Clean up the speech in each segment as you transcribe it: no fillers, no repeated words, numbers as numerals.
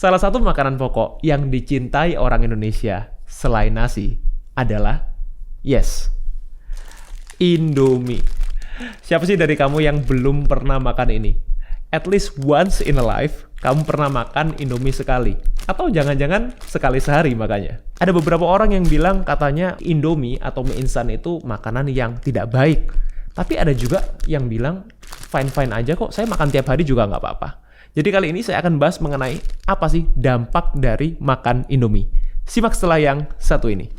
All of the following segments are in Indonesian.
Salah satu makanan pokok yang dicintai orang Indonesia selain nasi adalah, yes, Indomie. Siapa sih dari kamu yang belum pernah makan ini? At least once in a life, kamu pernah makan Indomie sekali. Atau jangan-jangan sekali sehari makanya. Ada beberapa orang yang bilang katanya Indomie atau mie instan itu makanan yang tidak baik. Tapi ada juga yang bilang, fine-fine aja kok, saya makan tiap hari juga nggak apa-apa. Jadi kali ini saya akan bahas mengenai apa sih dampak dari makan Indomie. Simak setelah yang satu ini.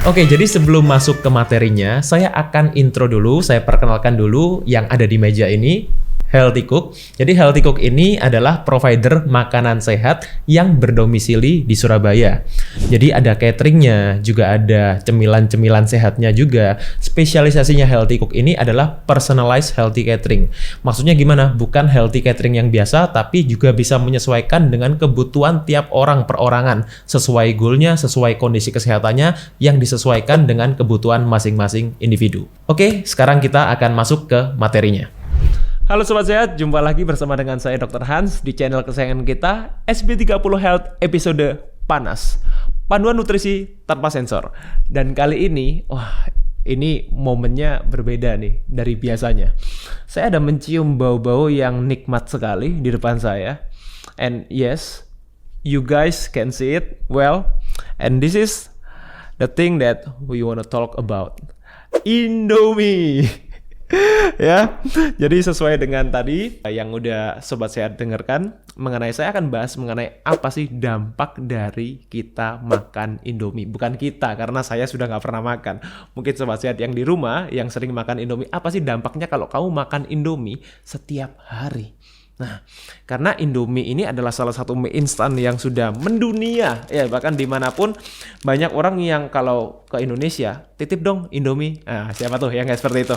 Oke, jadi sebelum masuk ke materinya, saya akan intro dulu, saya perkenalkan dulu yang ada di meja ini. Healthy Cook. Jadi Healthy Cook ini adalah provider makanan sehat yang berdomisili di Surabaya. Jadi ada cateringnya, juga ada cemilan-cemilan sehatnya juga. Spesialisasinya Healthy Cook ini adalah personalized healthy catering. Maksudnya gimana? Bukan healthy catering yang biasa, tapi juga bisa menyesuaikan dengan kebutuhan tiap orang perorangan. Sesuai goalnya, sesuai kondisi kesehatannya, yang disesuaikan dengan kebutuhan masing-masing individu. Oke, sekarang kita akan masuk ke materinya. Halo Sobat Sehat, jumpa lagi bersama dengan saya Dr. Hans di channel kesayangan kita SB30 Health episode Panas, panduan nutrisi tanpa sensor. Dan kali ini, ini momennya berbeda nih dari biasanya. Saya ada mencium bau-bau yang nikmat sekali di depan saya. And yes, you guys can see it well. And this is the thing that we wanna talk about. Indomie. Ya, jadi sesuai dengan tadi yang udah Sobat Sehat dengarkan mengenai, saya akan bahas mengenai apa sih dampak dari kita makan Indomie. Bukan kita, karena saya sudah nggak pernah makan. Mungkin Sobat Sehat yang di rumah yang sering makan Indomie, apa sih dampaknya kalau kamu makan Indomie setiap hari? Nah, karena Indomie ini adalah salah satu mie instan yang sudah mendunia, ya bahkan dimanapun banyak orang yang kalau ke Indonesia titip dong Indomie. Nah, siapa tuh yang nggak seperti itu?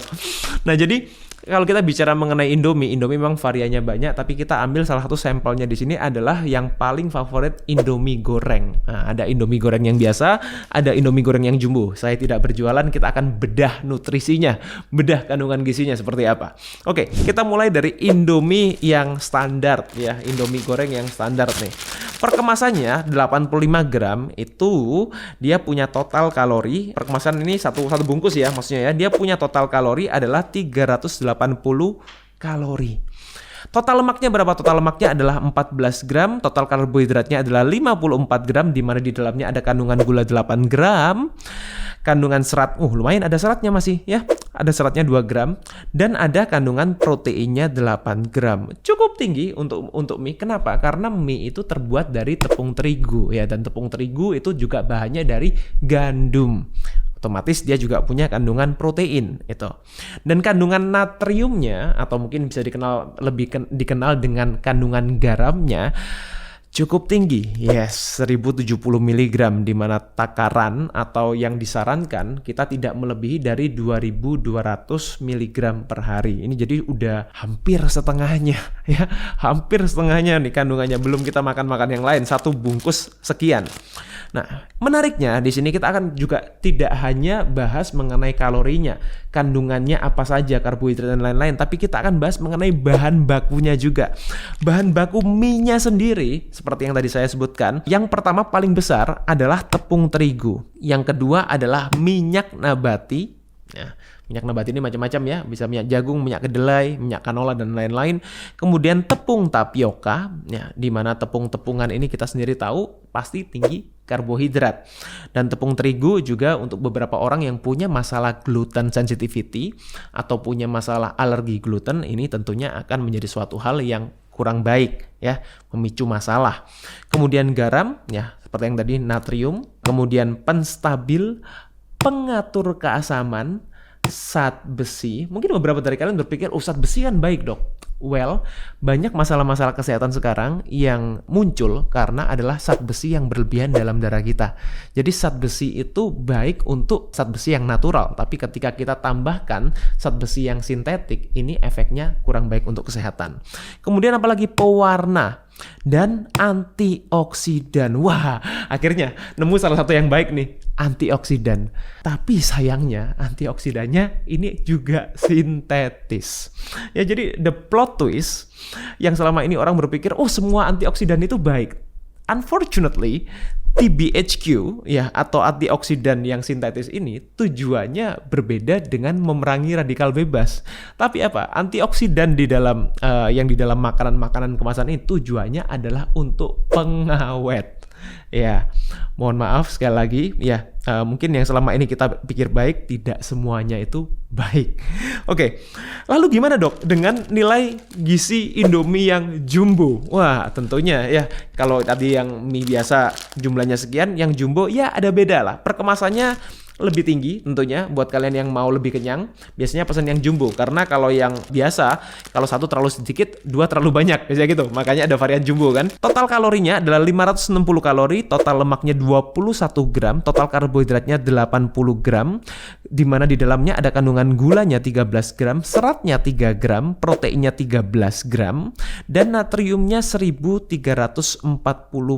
Nah, jadi kalau kita bicara mengenai Indomie memang variannya banyak, tapi kita ambil salah satu sampelnya di sini adalah yang paling favorit Indomie goreng. Nah, ada Indomie goreng yang biasa, ada Indomie goreng yang jumbo. Saya tidak berjualan, kita akan bedah nutrisinya, bedah kandungan gizinya seperti apa. Oke, kita mulai dari Indomie yang standar ya, Indomie goreng yang standar nih. Perkemasannya 85 gram itu dia punya total kalori. Perkemasan ini satu bungkus ya, maksudnya ya. Dia punya total kalori adalah 380 kalori. Total lemaknya berapa? Total lemaknya adalah 14 gram. Total karbohidratnya adalah 54 gram, di mana di dalamnya ada kandungan gula 8 gram. Kandungan serat, lumayan ada seratnya masih ya. Ada seratnya 2 gram. Dan ada kandungan proteinnya 8 gram. Cukup tinggi untuk mie. Kenapa? Karena mie itu terbuat dari tepung terigu ya. Dan tepung terigu itu juga bahannya dari gandum. Otomatis dia juga punya kandungan protein itu. Dan kandungan natriumnya, atau mungkin bisa lebih dikenal dengan kandungan garamnya, cukup tinggi. Yes, 1070 mg, di mana takaran atau yang disarankan kita tidak melebihi dari 2200 mg per hari. Ini jadi udah hampir setengahnya ya. Hampir setengahnya nih kandungannya, belum kita makan yang lain. Satu bungkus sekian. Nah, menariknya di sini kita akan juga tidak hanya bahas mengenai kalorinya, kandungannya apa saja, karbohidrat dan lain-lain, tapi kita akan bahas mengenai bahan bakunya juga. Bahan baku mie-nya sendiri, seperti yang tadi saya sebutkan, yang pertama paling besar adalah tepung terigu. Yang kedua adalah minyak nabati. Nah, minyak nabati ini macam-macam ya, bisa minyak jagung, minyak kedelai, minyak canola dan lain-lain. Kemudian tepung tapioka, ya, di mana tepung-tepungan ini kita sendiri tahu pasti tinggi karbohidrat. Dan tepung terigu juga untuk beberapa orang yang punya masalah gluten sensitivity atau punya masalah alergi gluten, ini tentunya akan menjadi suatu hal yang kurang baik ya, memicu masalah. Kemudian garam ya, seperti yang tadi, natrium, kemudian penstabil, pengatur keasaman, zat besi. Mungkin beberapa dari kalian berpikir, zat besi kan baik dok. Well, banyak masalah-masalah kesehatan sekarang yang muncul karena adalah zat besi yang berlebihan dalam darah kita. Jadi zat besi itu baik untuk zat besi yang natural, tapi ketika kita tambahkan zat besi yang sintetik, ini efeknya kurang baik untuk kesehatan. Kemudian apalagi pewarna dan antioksidan. Wah, akhirnya nemu salah satu yang baik nih. antioksidan. Tapi sayangnya antioksidannya ini juga sintetis. Ya, jadi the plot twist yang selama ini orang berpikir, oh semua antioksidan itu baik. Unfortunately, TBHQ ya atau antioksidan yang sintetis ini tujuannya berbeda dengan memerangi radikal bebas. Tapi apa? Antioksidan di dalam yang di dalam makanan-makanan kemasan ini tujuannya adalah untuk pengawet. Ya, mohon maaf sekali lagi ya, mungkin yang selama ini kita pikir baik, tidak semuanya itu baik. Oke, lalu gimana dok dengan nilai gizi Indomie yang jumbo? Wah, tentunya ya, kalau tadi yang mie biasa jumlahnya sekian, yang jumbo ya ada beda lah. Perkemasannya lebih tinggi tentunya buat kalian yang mau lebih kenyang. Biasanya pesan yang jumbo, karena kalau yang biasa, kalau satu terlalu sedikit, dua terlalu banyak, biasanya gitu. Makanya ada varian jumbo kan. Total kalorinya adalah 560 kalori, total lemaknya 21 gram, total karbohidratnya 80 gram, di mana di dalamnya ada kandungan gulanya 13 gram, seratnya 3 gram, proteinnya 13 gram, dan natriumnya 1340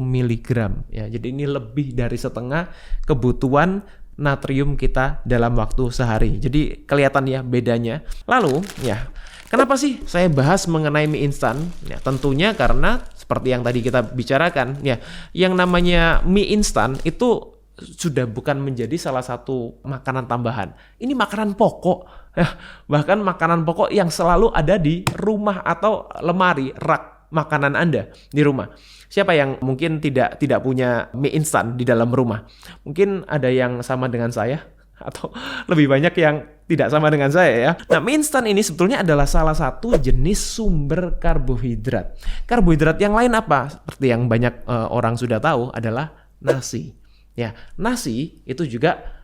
mg. Ya, jadi ini lebih dari setengah kebutuhan natrium kita dalam waktu sehari. Jadi kelihatan ya bedanya. Lalu ya, kenapa sih saya bahas mengenai mie instan? Ya, tentunya karena seperti yang tadi kita bicarakan ya, yang namanya mie instan itu sudah bukan menjadi salah satu makanan tambahan. Ini makanan pokok. Ya, bahkan makanan pokok yang selalu ada di rumah atau lemari rak makanan Anda di rumah. Siapa yang mungkin tidak punya mie instan di dalam rumah? Mungkin ada yang sama dengan saya, atau lebih banyak yang tidak sama dengan saya ya. Nah, mie instan ini sebetulnya adalah salah satu jenis sumber karbohidrat. Karbohidrat yang lain apa? Seperti yang banyak orang sudah tahu adalah nasi. Ya, nasi itu juga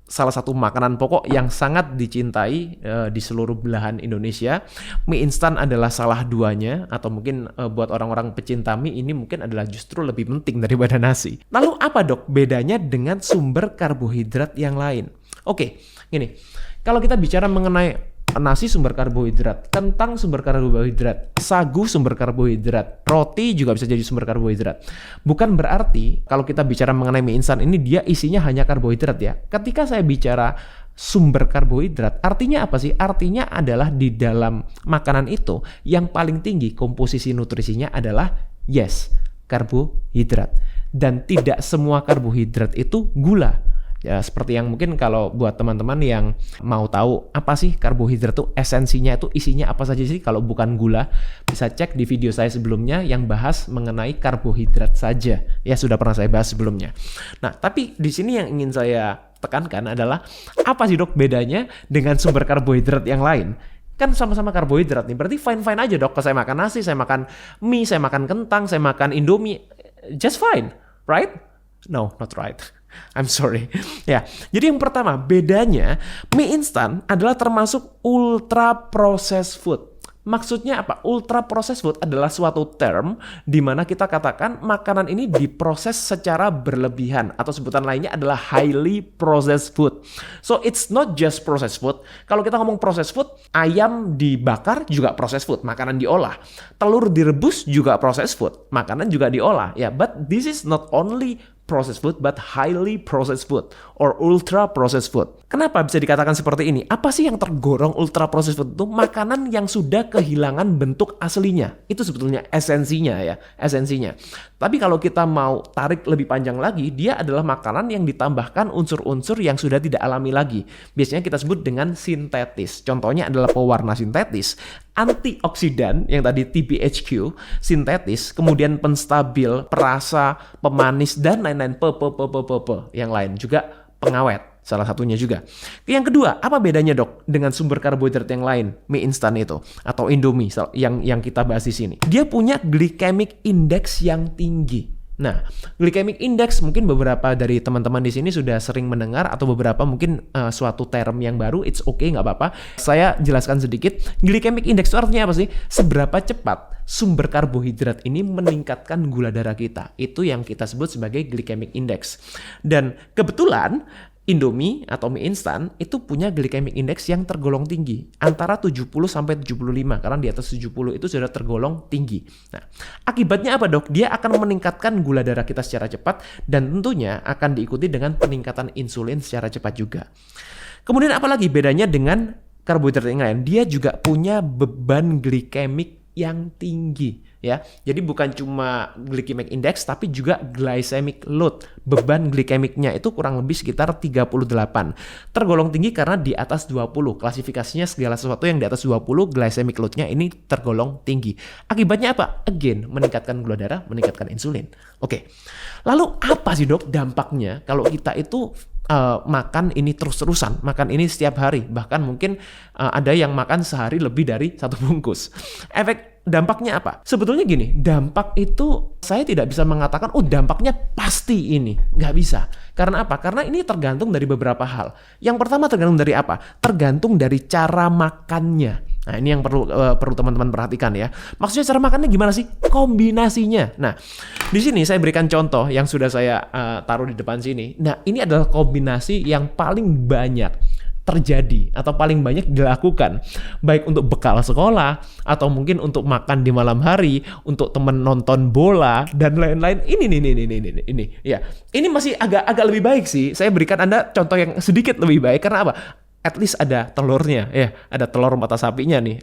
salah satu makanan pokok yang sangat dicintai di seluruh belahan Indonesia. Mie instan adalah salah duanya, atau mungkin buat orang-orang pecinta mie ini mungkin adalah justru lebih penting daripada nasi. Lalu apa dok bedanya dengan sumber karbohidrat yang lain? Oke, gini, kalau kita bicara mengenai nasi sumber karbohidrat, kentang sumber karbohidrat, sagu sumber karbohidrat, roti juga bisa jadi sumber karbohidrat. Bukan berarti kalau kita bicara mengenai mie instan ini dia isinya hanya karbohidrat ya. Ketika saya bicara sumber karbohidrat, artinya apa sih? Artinya adalah di dalam makanan itu yang paling tinggi komposisi nutrisinya adalah yes, karbohidrat. Dan tidak semua karbohidrat itu gula. Ya, seperti yang mungkin kalau buat teman-teman yang mau tahu apa sih karbohidrat itu, esensinya itu isinya apa saja sih kalau bukan gula, bisa cek di video saya sebelumnya yang bahas mengenai karbohidrat saja. Ya, sudah pernah saya bahas sebelumnya. Nah, tapi di sini yang ingin saya tekankan adalah apa sih dok bedanya dengan sumber karbohidrat yang lain? Kan sama-sama karbohidrat nih, berarti fine-fine aja dok. Kalau saya makan nasi, saya makan mie, saya makan kentang, saya makan Indomie, just fine, right? No, not right. I'm sorry. Ya, jadi yang pertama bedanya mie instan adalah termasuk ultra processed food. Maksudnya apa? Ultra processed food adalah suatu term di mana kita katakan makanan ini diproses secara berlebihan, atau sebutan lainnya adalah highly processed food. So it's not just processed food. Kalau kita ngomong processed food, ayam dibakar juga processed food, makanan diolah. Telur direbus juga processed food, makanan juga diolah. Ya, but this is not only processed food but highly processed food or ultra processed food. Kenapa bisa dikatakan seperti ini? Apa sih yang tergolong ultra processed food itu? Makanan yang sudah kehilangan bentuk aslinya. Itu sebetulnya esensinya ya, esensinya. Tapi kalau kita mau tarik lebih panjang lagi, dia adalah makanan yang ditambahkan unsur-unsur yang sudah tidak alami lagi. Biasanya kita sebut dengan sintetis. Contohnya adalah pewarna sintetis, antioksidan yang tadi TBHQ sintetis, kemudian penstabil, perasa, pemanis, dan lain-lain yang lain juga pengawet salah satunya juga. Yang kedua, apa bedanya dok dengan sumber karbohidrat yang lain, mie instan itu atau Indomie yang kita bahas di sini? Dia punya glycemic index yang tinggi. Nah, glycemic index mungkin beberapa dari teman-teman di sini sudah sering mendengar, atau beberapa mungkin suatu term yang baru. It's okay, nggak apa-apa. Saya jelaskan sedikit. Glycemic index itu artinya apa sih? Seberapa cepat sumber karbohidrat ini meningkatkan gula darah kita. Itu yang kita sebut sebagai glycemic index. Dan kebetulan Indomie atau mie instan itu punya glycemic index yang tergolong tinggi, antara 70 sampai 75, karena di atas 70 itu sudah tergolong tinggi. Nah, akibatnya apa dok? Dia akan meningkatkan gula darah kita secara cepat dan tentunya akan diikuti dengan peningkatan insulin secara cepat juga. Kemudian apalagi bedanya dengan karbohidrat yang lain? Dia juga punya beban glikemik yang tinggi ya. Jadi bukan cuma glycemic index tapi juga glycemic load. Beban glikemiknya itu kurang lebih sekitar 38. Tergolong tinggi karena di atas 20. Klasifikasinya segala sesuatu yang di atas 20 glycemic load-nya ini tergolong tinggi. Akibatnya apa? Again, meningkatkan gula darah, meningkatkan insulin. Oke. Lalu apa sih dok dampaknya kalau kita itu makan ini terus-terusan, makan ini setiap hari, bahkan mungkin ada yang makan sehari lebih dari 1 bungkus. Dampaknya apa? Sebetulnya gini, dampak itu saya tidak bisa mengatakan, oh dampaknya pasti ini. Nggak bisa. Karena apa? Karena ini tergantung dari beberapa hal. Yang pertama tergantung dari apa? Tergantung dari cara makannya. Nah ini yang perlu teman-teman perhatikan ya. Maksudnya cara makannya gimana sih? Kombinasinya. Nah di sini saya berikan contoh yang sudah saya taruh di depan sini. Nah ini adalah kombinasi yang paling banyak terjadi atau paling banyak dilakukan, baik untuk bekal sekolah atau mungkin untuk makan di malam hari, untuk temen nonton bola dan lain-lain. Ini ya. Ini masih agak lebih baik sih. Saya berikan Anda contoh yang sedikit lebih baik karena apa? At least ada telurnya ya, ada telur mata sapinya nih,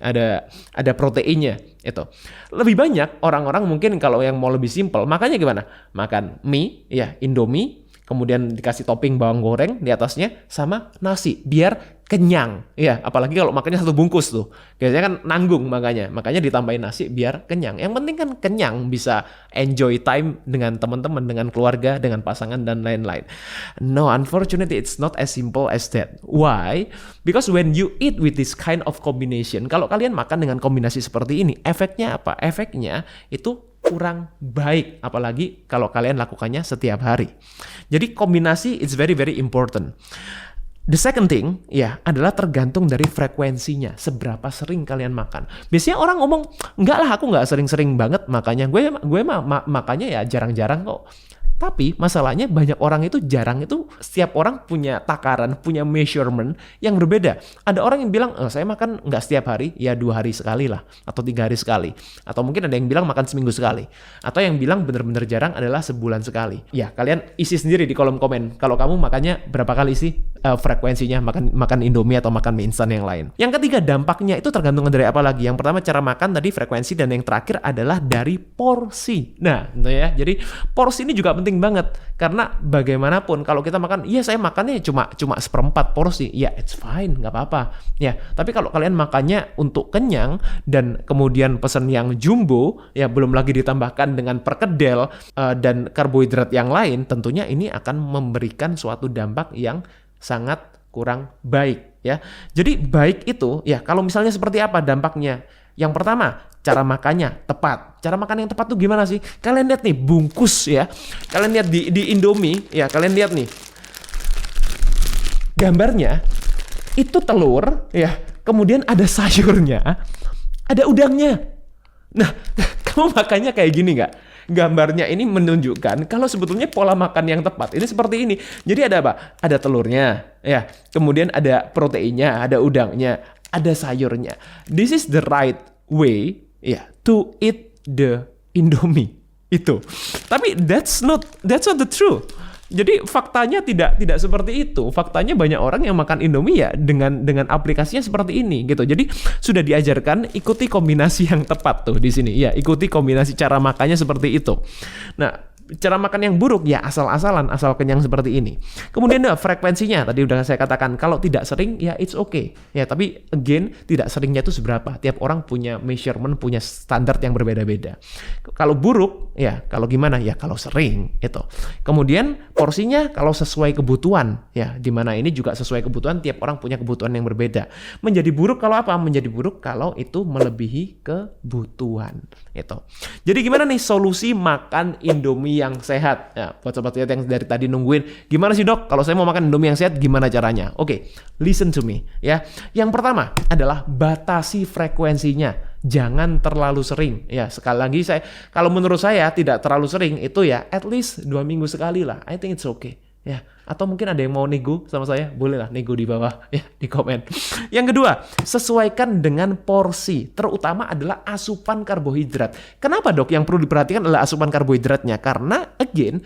ada proteinnya itu. Lebih banyak orang-orang mungkin kalau yang mau lebih simpel, makannya gimana? Makan mie ya, Indomie, kemudian dikasih topping bawang goreng di atasnya sama nasi biar kenyang ya, apalagi kalau makannya 1 bungkus tuh biasanya kan nanggung, makanya ditambahin nasi biar kenyang. Yang penting kan kenyang, bisa enjoy time dengan teman-teman, dengan keluarga, dengan pasangan dan lain-lain. No, unfortunately it's not as simple as that. Why? Because when you eat with this kind of combination, kalau kalian makan dengan kombinasi seperti ini, efeknya apa? Efeknya itu kurang baik, apalagi kalau kalian lakukannya setiap hari. Jadi kombinasi it's very very important. The second thing ya adalah tergantung dari frekuensinya, seberapa sering kalian makan. Biasanya orang ngomong, enggak lah aku nggak sering-sering banget makanya, gue makanya ya jarang-jarang kok. Tapi masalahnya banyak orang itu jarang itu, setiap orang punya takaran, punya measurement yang berbeda. Ada orang yang bilang, saya makan nggak setiap hari, ya 2 hari sekali lah, atau 3 hari sekali. Atau mungkin ada yang bilang makan seminggu sekali. Atau yang bilang bener-bener jarang adalah sebulan sekali. Ya kalian isi sendiri di kolom komen, kalau kamu makannya berapa kali sih frekuensinya, makan Indomie atau makan mie instan yang lain. Yang ketiga dampaknya itu tergantung dari apa lagi. Yang pertama cara makan tadi, frekuensi, dan yang terakhir adalah dari porsi. Nah ya, jadi porsi ini juga penting banget karena bagaimanapun kalau kita makan, iya saya makannya cuma 1/4 porsi, ya it's fine, nggak apa-apa ya. Tapi kalau kalian makannya untuk kenyang dan kemudian pesan yang jumbo ya, belum lagi ditambahkan dengan perkedel dan karbohidrat yang lain, tentunya ini akan memberikan suatu dampak yang sangat kurang baik ya. Jadi baik itu ya kalau misalnya seperti apa dampaknya. Yang pertama, cara makannya tepat. Cara makan yang tepat tuh gimana sih? Kalian lihat nih bungkus ya. Kalian lihat di Indomie ya, kalian lihat nih. Gambarnya itu telur ya, kemudian ada sayurnya, ada udangnya. Nah, kamu makannya kayak gini nggak? Gambarnya ini menunjukkan kalau sebetulnya pola makan yang tepat ini seperti ini. Jadi ada apa? Ada telurnya ya, kemudian ada proteinnya, ada udangnya, ada sayurnya. This is the right way ya to eat the Indomie itu. Tapi that's not the truth. Jadi faktanya tidak seperti itu. Faktanya banyak orang yang makan Indomie ya dengan aplikasinya seperti ini gitu. Jadi sudah diajarkan ikuti kombinasi yang tepat tuh di sini. Ya, ikuti kombinasi cara makannya seperti itu. Nah, cara makan yang buruk ya asal-asalan, asal kenyang seperti ini. Kemudian frekuensinya tadi udah saya katakan, kalau tidak sering ya it's okay. Ya, tapi again tidak seringnya itu seberapa. Tiap orang punya measurement, punya standar yang berbeda-beda. Kalau buruk ya, kalau gimana ya kalau sering itu. Kemudian porsinya kalau sesuai kebutuhan ya, di mana ini juga sesuai kebutuhan, tiap orang punya kebutuhan yang berbeda. Menjadi buruk kalau apa? Menjadi buruk kalau itu melebihi kebutuhan itu. Jadi gimana nih solusi makan Indomie yang sehat? Ya, buat sobat sehat yang dari tadi nungguin, gimana sih dok? Kalau saya mau makan Indomie yang sehat, gimana caranya? Oke, listen to me ya. Yang pertama adalah batasi frekuensinya. Jangan terlalu sering. Ya, sekali lagi kalau menurut saya tidak terlalu sering itu ya at least 2 minggu sekali lah. I think it's okay. Ya, atau mungkin ada yang mau nego sama saya, bolehlah nego di bawah ya, di komen. Yang kedua, sesuaikan dengan porsi, terutama adalah asupan karbohidrat. Kenapa dok? Yang perlu diperhatikan adalah asupan karbohidratnya, karena again,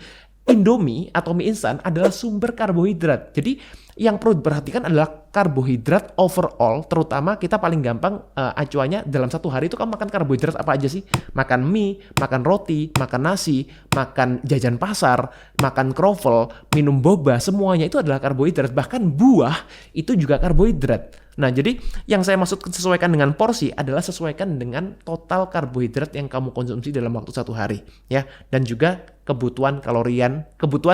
Indomie atau mie instan adalah sumber karbohidrat. Jadi yang perlu diperhatikan adalah karbohidrat overall, terutama kita paling gampang acuannya dalam satu hari itu kamu makan karbohidrat apa aja sih? Makan mie, makan roti, makan nasi, makan jajan pasar, makan kroffel, minum boba, semuanya itu adalah karbohidrat. Bahkan buah itu juga karbohidrat. Nah, jadi yang saya maksud sesuaikan dengan porsi adalah sesuaikan dengan total karbohidrat yang kamu konsumsi dalam waktu satu hari, ya, dan juga kebutuhan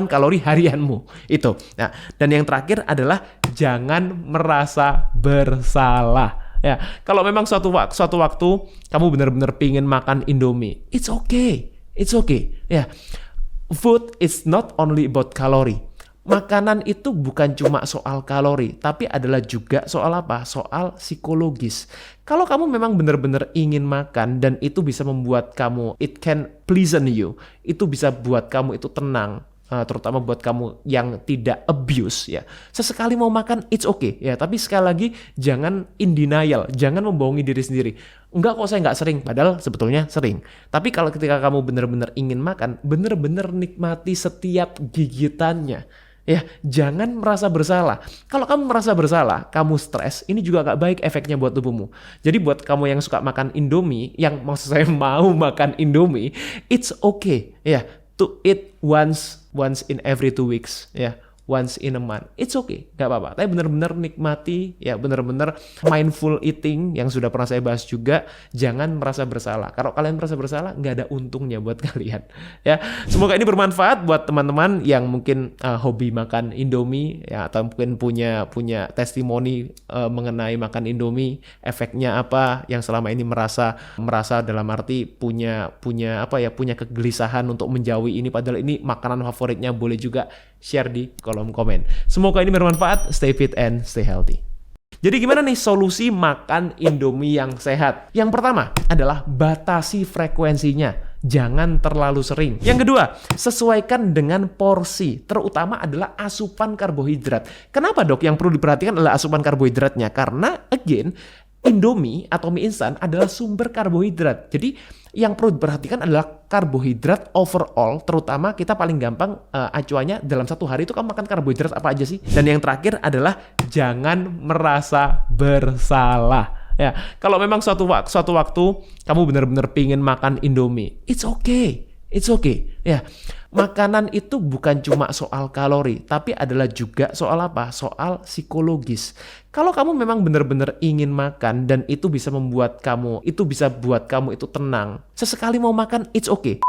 kalori harianmu itu. Nah, dan yang terakhir adalah jangan merasa bersalah. Ya, kalau memang suatu waktu kamu benar-benar pingin makan Indomie, it's okay. Ya, food is not only about kalori. Makanan itu bukan cuma soal kalori, tapi adalah juga soal apa? Soal psikologis. Kalau kamu memang benar-benar ingin makan dan itu bisa membuat kamu, it can pleasant you, itu bisa buat kamu itu tenang, terutama buat kamu yang tidak abuse ya. Sesekali mau makan, it's okay ya. Tapi sekali lagi jangan in denial, jangan membohongi diri sendiri. Enggak kok, saya nggak sering, padahal sebetulnya sering. Tapi kalau ketika kamu benar-benar ingin makan, benar-benar nikmati setiap gigitannya. Ya, jangan merasa bersalah. Kalau kamu merasa bersalah, kamu stres, ini juga gak baik efeknya buat tubuhmu. Jadi buat kamu yang suka makan Indomie, yang maksud saya mau makan Indomie, it's okay ya, to eat once in every 2 weeks ya. Once in a month, it's okay, gak apa-apa. Tapi benar-benar nikmati, ya benar-benar mindful eating yang sudah pernah saya bahas juga. Jangan merasa bersalah. Kalau kalian merasa bersalah, nggak ada untungnya buat kalian. Ya, semoga ini bermanfaat buat teman-teman yang mungkin hobi makan Indomie, ya atau mungkin punya testimoni mengenai makan Indomie, efeknya apa? Yang selama ini merasa dalam arti punya kegelisahan untuk menjauhi ini, padahal ini makanan favoritnya. Boleh juga share di kolom komen. Semoga ini bermanfaat. Stay fit and stay healthy. Jadi gimana nih solusi makan Indomie yang sehat? Yang pertama adalah batasi frekuensinya. Jangan terlalu sering. Yang kedua, sesuaikan dengan porsi. Terutama adalah asupan karbohidrat. Kenapa dok? Yang perlu diperhatikan adalah asupan karbohidratnya. Karena again, Indomie atau mie instan adalah sumber karbohidrat. Jadi yang perlu diperhatikan adalah karbohidrat overall, terutama kita paling gampang acuannya dalam satu hari itu kamu makan karbohidrat apa aja sih? Dan yang terakhir adalah jangan merasa bersalah. Ya, kalau memang suatu waktu kamu benar-benar pingin makan Indomie, it's okay. Ya, makanan itu bukan cuma soal kalori, tapi adalah juga soal apa? Soal psikologis. Kalau kamu memang benar-benar ingin makan dan itu bisa buat kamu itu tenang. Sesekali mau makan, it's okay.